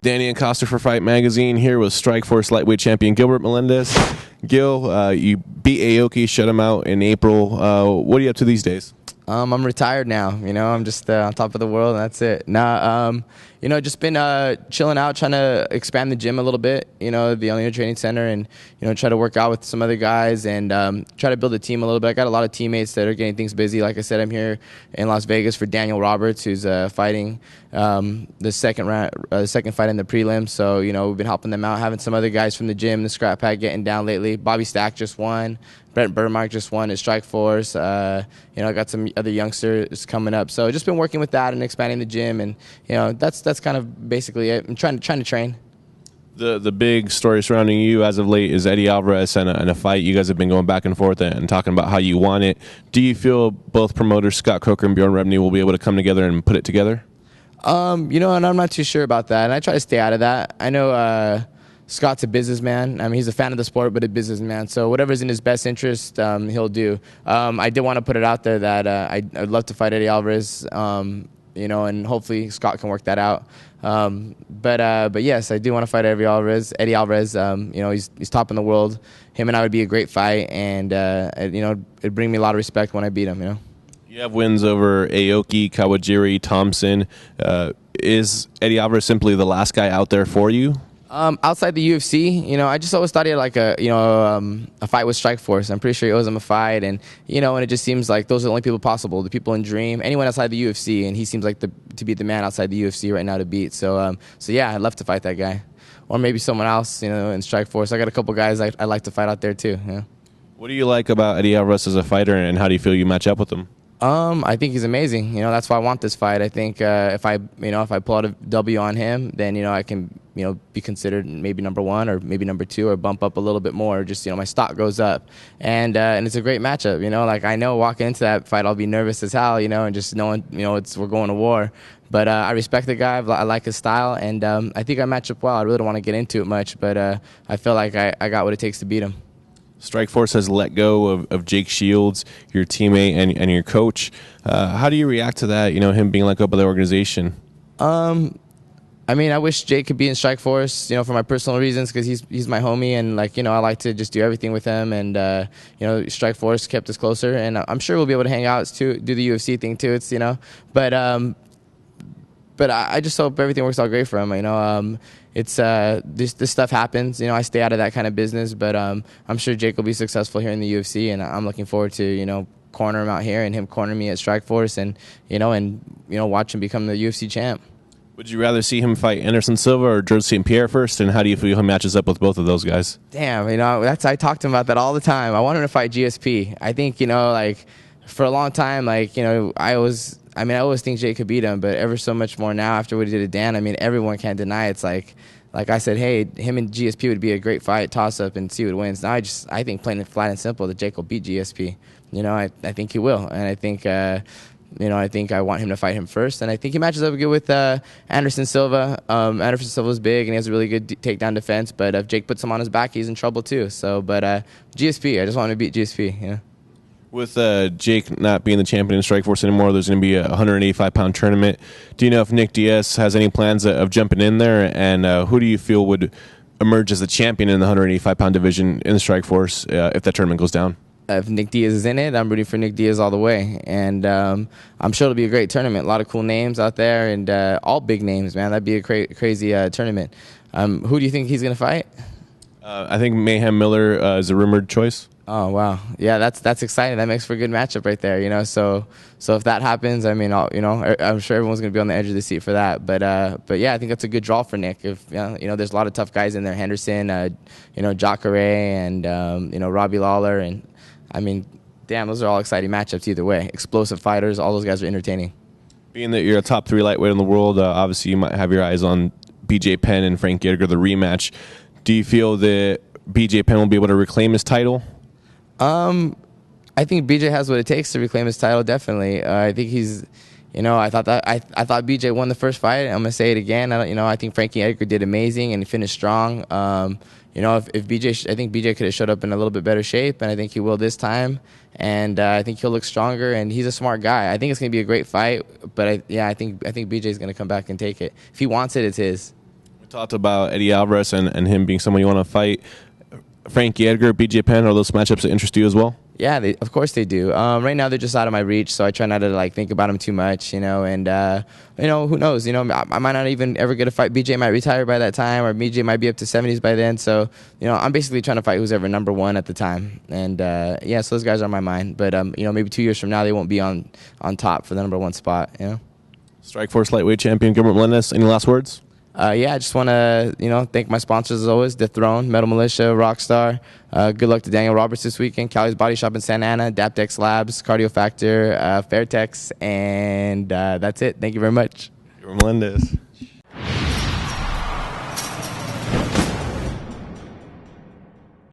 Danny Acosta for Fight Magazine here with Strikeforce Lightweight Champion Gilbert Melendez. Gil, you beat Aoki, shut him out in April. What are you up to these days? I'm retired now. I'm just on top of the world, and that's it. Nah, just been chilling out, trying to expand the gym a little bit. The Alina Training Center, and try to work out with some other guys and try to build a team a little bit. I got a lot of teammates that are getting things busy. Like I said, I'm here in Las Vegas for Daniel Roberts, who's fighting the second fight in the prelims. So we've been helping them out, having some other guys from the gym, the scrap pack, getting down lately. Bobby Stack just won. Brent Burmark just won at Strikeforce. I got some other youngsters coming up. So just been working with that and expanding the gym, and that's kind of basically it. I'm trying to train. The big story surrounding you as of late is Eddie Alvarez and a fight. You guys have been going back and forth and talking about how you want it. Do you feel both promoters, Scott Coker and Bjorn Rebney, will be able to come together and put it together? And I'm not too sure about that, and I try to stay out of that. I know Scott's a businessman. I mean, he's a fan of the sport, but a businessman. So whatever's in his best interest, he'll do. I did want to put it out there that I'd love to fight Eddie Alvarez, and hopefully Scott can work that out. But yes, I do want to fight Eddie Alvarez. He's top in the world. Him and I would be a great fight, and it'd bring me a lot of respect when I beat him. You have wins over Aoki, Kawajiri, Thompson. Is Eddie Alvarez simply the last guy out there for you? Outside the UFC, I just always thought he had like a fight with Strikeforce. I'm pretty sure he owes him a fight, and and it just seems like those are the only people possible, the people in Dream, anyone outside the UFC, and he seems like to be the man outside the UFC right now to beat. So yeah, I'd love to fight that guy, or maybe someone else, in Strikeforce. I got a couple guys I'd like to fight out there too. What do you like about Eddie Alvarez as a fighter, and how do you feel you match up with him? I think he's amazing. That's why I want this fight. I think if I pull out a W on him, then I can be considered maybe number one or maybe number two, or bump up a little bit more. Just my stock goes up, and it's a great matchup. Like I know walking into that fight, I'll be nervous as hell. And just knowing we're going to war. But I respect the guy. I like his style, and I think I match up well. I really don't want to get into it much, but I feel like I got what it takes to beat him. Strikeforce has let go of Jake Shields, your teammate and your coach. How do you react to that, him being let go by the organization? I mean, I wish Jake could be in Strikeforce, for my personal reasons, because he's my homie, and I like to just do everything with him, and Strikeforce kept us closer, and I'm sure we'll be able to hang out too, do the UFC thing too. But I just hope everything works out great for him. It's this stuff happens. I stay out of that kind of business, but I'm sure Jake will be successful here in the UFC, and I'm looking forward to corner him out here and him corner me at Strikeforce, and watch him become the UFC champ. Would you rather see him fight Anderson Silva or George St. Pierre first, and how do you feel he matches up with both of those guys? Damn, I talk to him about that all the time. I want him to fight GSP. I think for a long time, I always think Jake could beat him, but ever so much more now after what he did to Dan. Everyone can't deny it's like I said, hey, him and GSP would be a great fight, toss up, and see who wins. Now I think plain and flat and simple that Jake will beat GSP. I think he will, and I think I want him to fight him first, and I think he matches up good with Anderson Silva. Anderson Silva's big and he has a really good takedown defense, but if Jake puts him on his back, he's in trouble too. So, but GSP, I just want him to beat GSP. With Jake not being the champion in Strikeforce anymore, there's going to be a 185-pound tournament. Do you know if Nick Diaz has any plans of jumping in there, and who do you feel would emerge as the champion in the 185-pound division in the Strikeforce if that tournament goes down? If Nick Diaz is in it, I'm rooting for Nick Diaz all the way, and I'm sure it'll be a great tournament. A lot of cool names out there, and all big names, man. That'd be a crazy tournament. Who do you think he's going to fight? I think Mayhem Miller is a rumored choice. Oh wow, yeah, that's exciting. That makes for a good matchup right there. So if that happens, I'm sure everyone's gonna be on the edge of the seat for that. But yeah, I think that's a good draw for Nick. If there's a lot of tough guys in there, Henderson, Jacare, and Robbie Lawler, and damn, those are all exciting matchups either way. Explosive fighters, all those guys are entertaining. Being that you're a top 3 lightweight in the world, obviously you might have your eyes on BJ Penn and Frank Edgar, the rematch. Do you feel that BJ Penn will be able to reclaim his title? I think BJ has what it takes to reclaim his title. Definitely. I think he's, I thought BJ won the first fight. I'm gonna say it again. I think Frankie Edgar did amazing and he finished strong. If BJ, I think BJ could have showed up in a little bit better shape, and I think he will this time. And I think he'll look stronger. And he's a smart guy. I think it's gonna be a great fight. But I think BJ is gonna come back and take it. If he wants it, it's his. We talked about Eddie Alvarez and him being someone you want to fight. Frankie Edgar, BJ Penn, are those matchups that interest you as well? Yeah, of course they do. Right now they're just out of my reach, so I try not to like think about them too much, and who knows? I might not even ever get a fight. BJ might retire by that time, or BJ might be up to 70s by then. So I'm basically trying to fight who's ever number one at the time, and so those guys are on my mind. But maybe 2 years from now they won't be on top for the number one spot. Strikeforce Lightweight Champion Gilbert Melendez. Any last words? I just want to, thank my sponsors as always, The Throne, Metal Militia, Rockstar. Good luck to Daniel Roberts this weekend, Cali's Body Shop in Santa Ana, Daptex Labs, Cardio Factor, Fairtex, and that's it. Thank you very much. Melendez.